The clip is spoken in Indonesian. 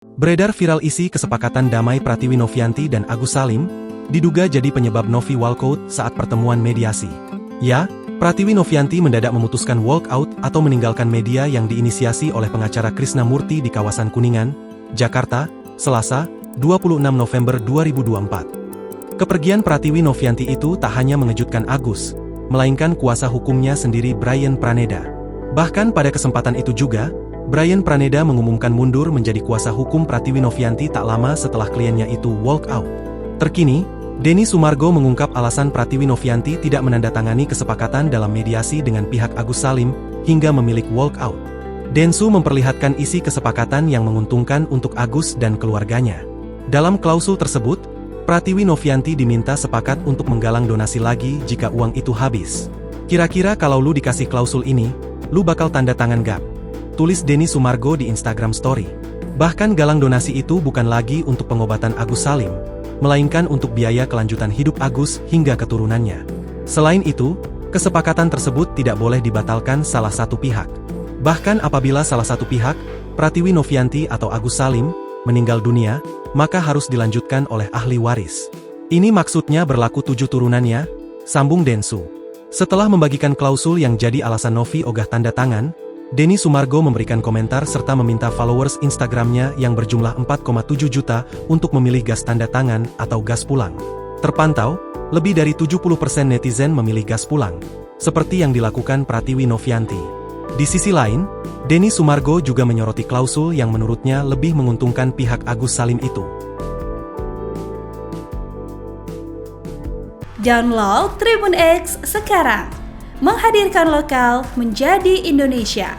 Beredar viral isi kesepakatan damai Pratiwi Novianti dan Agus Salim, diduga jadi penyebab Novi walkout saat pertemuan mediasi. Ya, Pratiwi Novianti mendadak memutuskan walkout atau meninggalkan media yang diinisiasi oleh pengacara Krishna Murthy di kawasan Kuningan, Jakarta, Selasa, 26 November 2024. Kepergian Pratiwi Novianti itu tak hanya mengejutkan Agus, melainkan kuasa hukumnya sendiri Brian Praneda. Bahkan pada kesempatan itu juga, Brian Praneda mengumumkan mundur menjadi kuasa hukum Pratiwi Novianti tak lama setelah kliennya itu walk out. Terkini, Denny Sumargo mengungkap alasan Pratiwi Novianti tidak menandatangani kesepakatan dalam mediasi dengan pihak Agus Salim hingga memilih walk out. Densu memperlihatkan isi kesepakatan yang menguntungkan untuk Agus dan keluarganya. Dalam klausul tersebut, Pratiwi Novianti diminta sepakat untuk menggalang donasi lagi jika uang itu habis. Kira-kira kalau lu dikasih klausul ini, lu bakal tanda tangan gak? Tulis Denny Sumargo di Instagram Story. Bahkan galang donasi itu bukan lagi untuk pengobatan Agus Salim, melainkan untuk biaya kelanjutan hidup Agus hingga keturunannya. Selain itu, kesepakatan tersebut tidak boleh dibatalkan salah satu pihak. Bahkan apabila salah satu pihak, Pratiwi Novianti atau Agus Salim, meninggal dunia, maka harus dilanjutkan oleh ahli waris. Ini maksudnya berlaku 7 turunannya, sambung Densu. Setelah membagikan klausul yang jadi alasan Novi ogah tanda tangan, Denny Sumargo memberikan komentar serta meminta followers Instagramnya yang berjumlah 4,7 juta untuk memilih gas tanda tangan atau gas pulang. Terpantau, lebih dari 70% netizen memilih gas pulang, seperti yang dilakukan Pratiwi Novianti. Di sisi lain, Denny Sumargo juga menyoroti klausul yang menurutnya lebih menguntungkan pihak Agus Salim itu. Download Tribun X sekarang, menghadirkan lokal menjadi Indonesia.